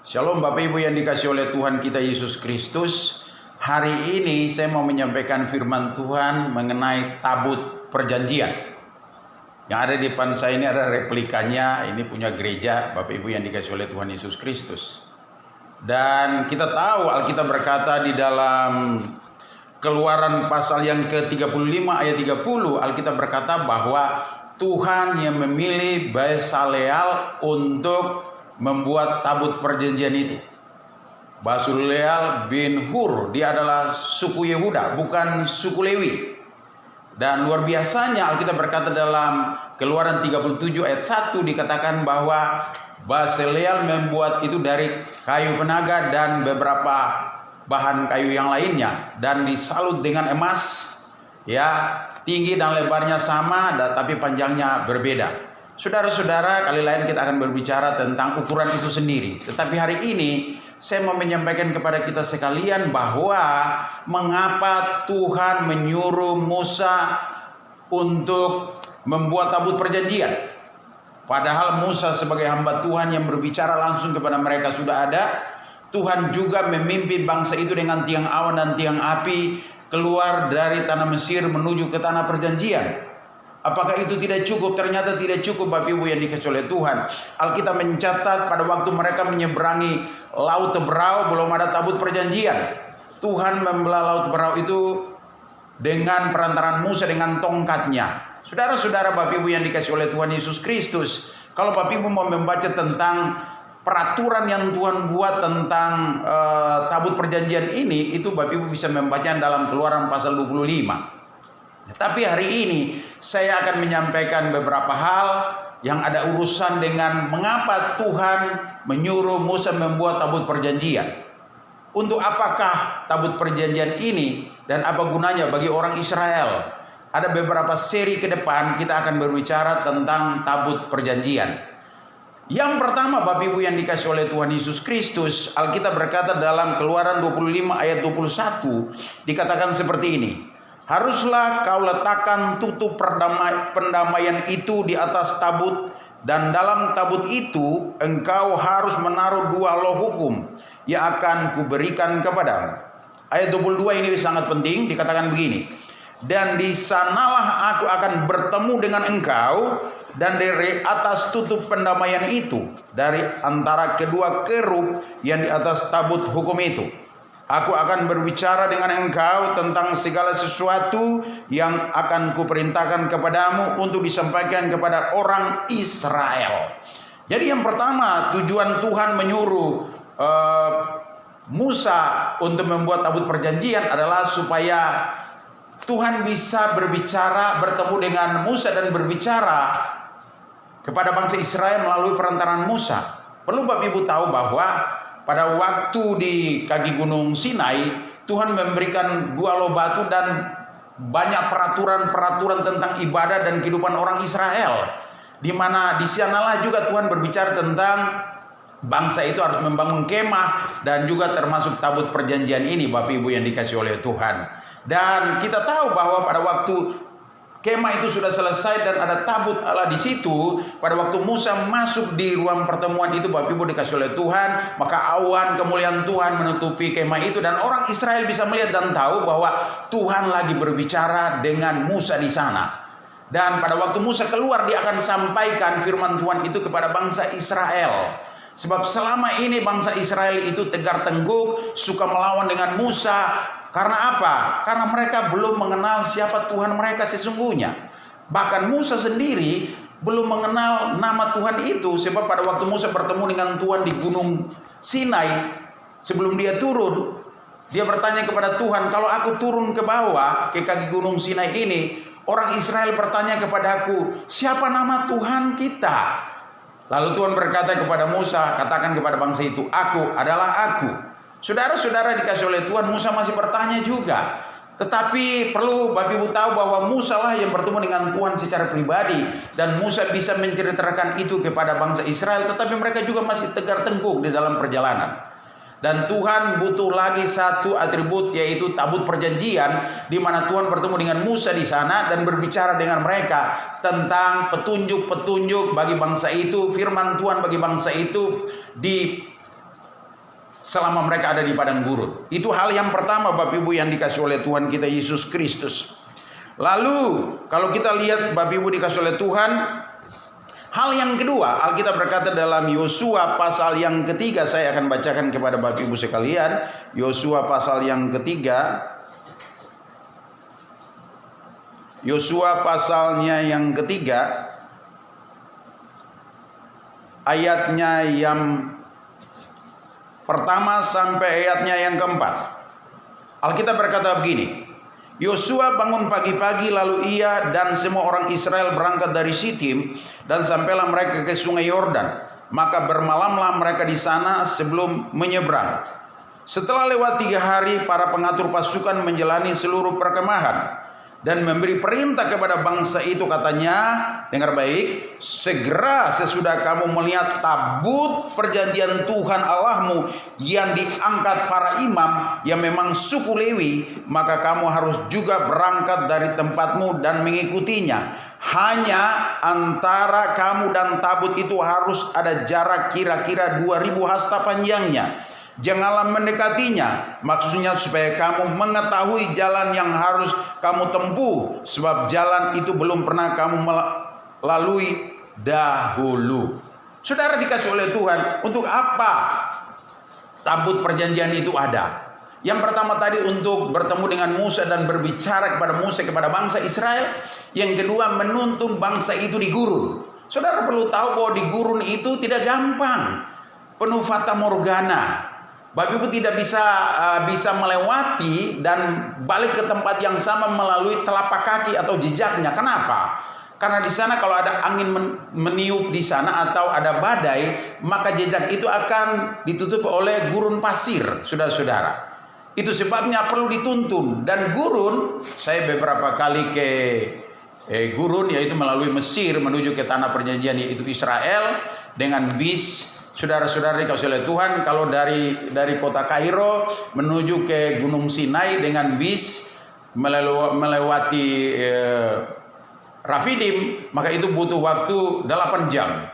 Shalom Bapak Ibu yang dikasih oleh Tuhan kita Yesus Kristus. Hari ini saya mau menyampaikan firman Tuhan mengenai tabut perjanjian. Yang ada di depan saya ini ada replikanya, ini punya gereja Bapak Ibu yang dikasih oleh Tuhan Yesus Kristus. Dan kita tahu Alkitab berkata di dalam Keluaran pasal yang ke-35 ayat 30, Alkitab berkata bahwa Tuhan yang memilih Bezaleel untuk membuat tabut perjanjian itu. Bezaleel bin Hur, dia adalah suku Yehuda, bukan suku Lewi. Dan luar biasanya Alkitab berkata dalam Keluaran 37 ayat 1 dikatakan bahwa Bezaleel membuat itu dari kayu penaga dan beberapa bahan kayu yang lainnya, dan disalut dengan emas, ya, tinggi dan lebarnya sama, tapi panjangnya berbeda. Saudara-saudara, kali lain kita akan berbicara tentang ukuran itu sendiri. Tetapi hari ini saya mau menyampaikan kepada kita sekalian bahwa mengapa Tuhan menyuruh Musa untuk membuat tabut perjanjian. Padahal Musa sebagai hamba Tuhan yang berbicara langsung kepada mereka sudah ada. Tuhan juga memimpin bangsa itu dengan tiang awan dan tiang api keluar dari tanah Mesir menuju ke tanah perjanjian. Apakah itu tidak cukup? Ternyata tidak cukup Bapak Ibu yang dikasih oleh Tuhan. Alkitab mencatat pada waktu mereka menyeberangi Laut Teberau belum ada tabut perjanjian. Tuhan membelah Laut Teberau itu dengan perantaran Musa dengan tongkatnya. Saudara-saudara Bapak Ibu yang dikasih oleh Tuhan Yesus Kristus, kalau Bapak Ibu mau membaca tentang peraturan yang Tuhan buat tentang tabut perjanjian ini, itu Bapak Ibu bisa membaca dalam Keluaran pasal 25. Tapi hari ini saya akan menyampaikan beberapa hal yang ada urusan dengan mengapa Tuhan menyuruh Musa membuat tabut perjanjian. Untuk apakah tabut perjanjian ini dan apa gunanya bagi orang Israel? Ada beberapa seri ke depan kita akan berbicara tentang tabut perjanjian. Yang pertama Bapak Ibu yang dikasih oleh Tuhan Yesus Kristus, Alkitab berkata dalam Keluaran 25 ayat 21 dikatakan seperti ini. Haruslah kau letakkan tutup pendamaian itu di atas tabut, dan dalam tabut itu engkau harus menaruh 2 loh hukum yang akan kuberikan kepadamu. Ayat 22 ini sangat penting, dikatakan begini. Dan di sanalah aku akan bertemu dengan engkau, dan dari atas tutup pendamaian itu, dari antara kedua kerub yang di atas tabut hukum itu, aku akan berbicara dengan engkau tentang segala sesuatu yang akan kuperintahkan kepadamu untuk disampaikan kepada orang Israel. Jadi yang pertama, tujuan Tuhan menyuruh Musa untuk membuat tabut perjanjian adalah supaya Tuhan bisa berbicara, bertemu dengan Musa dan berbicara kepada bangsa Israel melalui perantaran Musa. Perlu Bapak Ibu tahu bahwa pada waktu di kaki gunung Sinai, Tuhan memberikan 2 loh batu dan banyak peraturan-peraturan tentang ibadah dan kehidupan orang Israel. Di mana di sanalah juga Tuhan berbicara tentang bangsa itu harus membangun kemah, dan juga termasuk tabut perjanjian ini Bapak Ibu yang dikasih oleh Tuhan. Dan kita tahu bahwa pada waktu kemah itu sudah selesai dan ada tabut Allah di situ, pada waktu Musa masuk di ruang pertemuan itu Bapak Ibu dikasih oleh Tuhan, maka awan kemuliaan Tuhan menutupi kemah itu, dan orang Israel bisa melihat dan tahu bahwa Tuhan lagi berbicara dengan Musa di sana. Dan pada waktu Musa keluar, dia akan sampaikan firman Tuhan itu kepada bangsa Israel. Sebab selama ini bangsa Israel itu tegar tengguk, suka melawan dengan Musa. Karena apa? Karena mereka belum mengenal siapa Tuhan mereka sesungguhnya. Bahkan Musa sendiri belum mengenal nama Tuhan itu. Sebab pada waktu Musa bertemu dengan Tuhan di gunung Sinai, sebelum dia turun, dia bertanya kepada Tuhan, kalau aku turun ke bawah, ke kaki gunung Sinai ini, orang Israel bertanya kepadaku, siapa nama Tuhan kita? Lalu Tuhan berkata kepada Musa, katakan kepada bangsa itu, aku adalah aku. Saudara-saudara dikasih oleh Tuhan, Musa masih bertanya juga. Tetapi perlu Bapak Ibu tahu bahwa Musa lah yang bertemu dengan Tuhan secara pribadi. Dan Musa bisa menceritakan itu kepada bangsa Israel. Tetapi mereka juga masih tegar tengkuk di dalam perjalanan. Dan Tuhan butuh lagi satu atribut, yaitu tabut perjanjian, di mana Tuhan bertemu dengan Musa di sana dan berbicara dengan mereka tentang petunjuk-petunjuk bagi bangsa itu, firman Tuhan bagi bangsa itu selama mereka ada di padang gurun. Itu hal yang pertama Bapak Ibu yang dikasih oleh Tuhan kita Yesus Kristus. Lalu kalau kita lihat Bapak Ibu dikasih oleh Tuhan, hal yang kedua, Alkitab berkata dalam Yosua pasal yang ketiga, saya akan bacakan kepada Bapak Ibu sekalian. Yosua pasal yang ketiga, Yosua pasalnya yang ketiga, ayatnya yang pertama sampai ayatnya yang keempat. Alkitab berkata begini, Yosua bangun pagi-pagi, lalu ia dan semua orang Israel berangkat dari Sitim dan sampailah mereka ke sungai Yordan. Maka bermalamlah mereka di sana sebelum menyeberang. Setelah lewat 3 hari, para pengatur pasukan menjalani seluruh perkemahan dan memberi perintah kepada bangsa itu, katanya, dengar baik, segera sesudah kamu melihat tabut perjanjian Tuhan Allahmu yang diangkat para imam yang memang suku Lewi, maka kamu harus juga berangkat dari tempatmu dan mengikutinya. Hanya antara kamu dan tabut itu harus ada jarak kira-kira 2000 hasta panjangnya. Janganlah mendekatinya, maksudnya supaya kamu mengetahui jalan yang harus kamu tempuh, sebab jalan itu belum pernah kamu lalui dahulu. Saudara dikasih oleh Tuhan, untuk apa tabut perjanjian itu ada? Yang pertama tadi untuk bertemu dengan Musa dan berbicara kepada Musa, kepada bangsa Israel. Yang kedua menuntun bangsa itu di gurun. Saudara perlu tahu bahwa di gurun itu tidak gampang, penuh fata morgana. Bapak Ibu tidak bisa melewati dan balik ke tempat yang sama melalui telapak kaki atau jejaknya. Kenapa? Karena di sana kalau ada angin meniup di sana atau ada badai, maka jejak itu akan ditutup oleh gurun pasir, saudara-saudara. Itu sebabnya perlu dituntun. Dan gurun, saya beberapa kali ke gurun, yaitu melalui Mesir menuju ke tanah perjanjian, yaitu Israel, dengan bis. Saudara-saudara dikasih oleh Tuhan, kalau dari kota Kairo menuju ke Gunung Sinai dengan bis melewati Rafidim, maka itu butuh waktu 8 jam.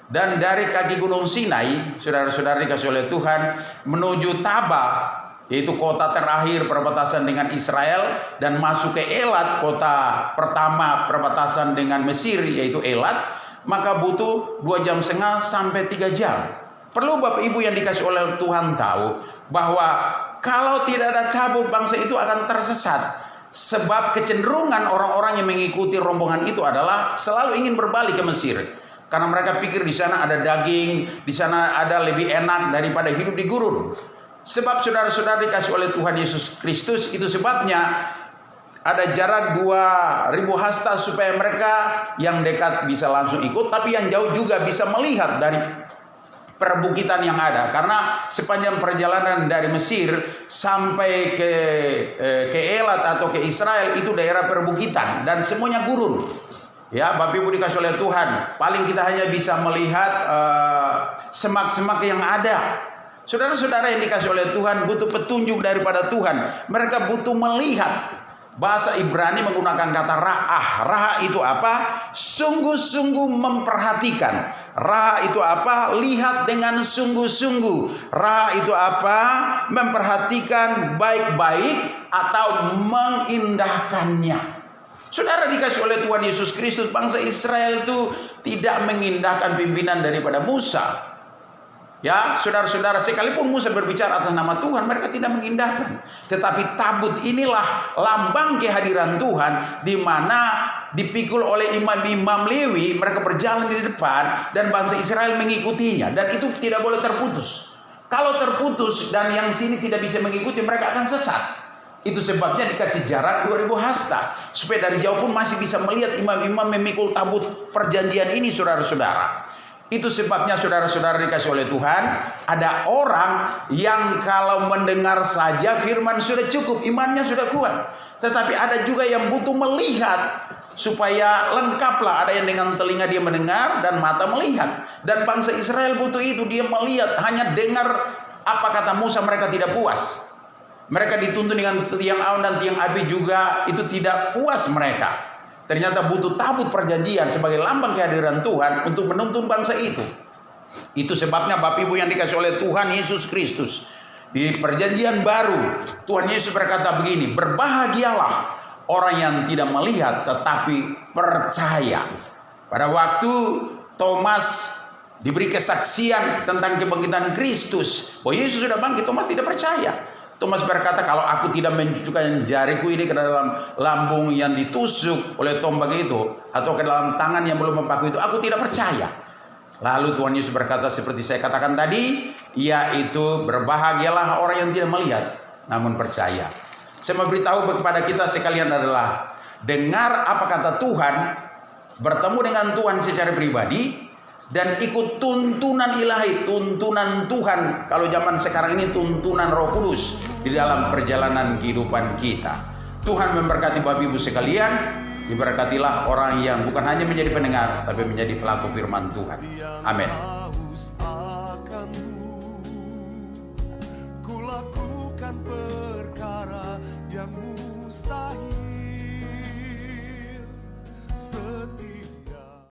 Dan dari kaki Gunung Sinai, saudara-saudara dikasih oleh Tuhan, menuju Taba, yaitu kota terakhir perbatasan dengan Israel, dan masuk ke Elat, kota pertama perbatasan dengan Mesir, yaitu Elat, maka butuh 2,5 jam sampai 3 jam. Perlu Bapak Ibu yang dikasih oleh Tuhan tahu bahwa kalau tidak ada tabut, bangsa itu akan tersesat. Sebab kecenderungan orang-orang yang mengikuti rombongan itu adalah selalu ingin berbalik ke Mesir. Karena mereka pikir di sana ada daging, di sana ada lebih enak daripada hidup di gurun. Sebab saudara-saudara dikasih oleh Tuhan Yesus Kristus, itu sebabnya ada jarak 2000 hasta supaya mereka yang dekat bisa langsung ikut, tapi yang jauh juga bisa melihat dari perbukitan yang ada. Karena sepanjang perjalanan dari Mesir sampai ke Elat atau ke Israel itu daerah perbukitan dan semuanya gurun. Ya, Bapak Ibu dikasih oleh Tuhan, paling kita hanya bisa melihat semak-semak yang ada. Saudara-saudara yang dikasih oleh Tuhan butuh petunjuk daripada Tuhan. Mereka butuh melihat. Bahasa Ibrani menggunakan kata ra'ah. Ra'ah itu apa? Sungguh-sungguh memperhatikan. Ra'ah itu apa? Lihat dengan sungguh-sungguh. Ra'ah itu apa? Memperhatikan baik-baik atau mengindahkannya. Saudara dikasih oleh Tuhan Yesus Kristus, bangsa Israel itu tidak mengindahkan pimpinan daripada Musa. Ya, saudara-saudara, sekalipun Musa berbicara atas nama Tuhan, mereka tidak mengindahkan. Tetapi tabut inilah lambang kehadiran Tuhan, di mana dipikul oleh imam-imam Lewi, mereka berjalan di depan dan bangsa Israel mengikutinya, dan itu tidak boleh terputus. Kalau terputus dan yang sini tidak bisa mengikuti, mereka akan sesat. Itu sebabnya dikasih jarak 2000 hasta, supaya dari jauh pun masih bisa melihat imam-imam memikul tabut perjanjian ini, saudara-saudara. Itu sebabnya saudara-saudara dikasih oleh Tuhan, ada orang yang kalau mendengar saja firman sudah cukup, imannya sudah kuat. Tetapi ada juga yang butuh melihat supaya lengkaplah. Ada yang dengan telinga dia mendengar dan mata melihat. Dan bangsa Israel butuh itu, dia melihat. Hanya dengar apa kata Musa mereka tidak puas. Mereka dituntun dengan tiang aun dan tiang api juga, itu tidak puas mereka. Ternyata butuh tabut perjanjian sebagai lambang kehadiran Tuhan untuk menuntun bangsa itu. Itu sebabnya Bapak Ibu yang dikasih oleh Tuhan Yesus Kristus, Di perjanjian baru, Tuhan Yesus berkata begini, berbahagialah orang yang tidak melihat tetapi percaya. Pada waktu Thomas diberi kesaksian tentang kebangkitan Kristus, bahwa Yesus sudah bangkit, Thomas tidak percaya. Thomas berkata, kalau aku tidak mencucukkan jariku ini ke dalam lambung yang ditusuk oleh tombak itu, atau ke dalam tangan yang belum mempaku itu, aku tidak percaya. Lalu Tuhan Yesus berkata seperti saya katakan tadi, yaitu berbahagialah orang yang tidak melihat namun percaya. Saya mau beritahu kepada kita sekalian adalah, dengar apa kata Tuhan, bertemu dengan Tuhan secara pribadi, dan ikut tuntunan ilahi, tuntunan Tuhan. Kalau zaman sekarang ini tuntunan Roh Kudus di dalam perjalanan kehidupan kita. Tuhan memberkati Bapak Ibu sekalian. Diberkatilah orang yang bukan hanya menjadi pendengar, tapi menjadi pelaku firman Tuhan. Amin. Kulakukan perkara yang mustahil.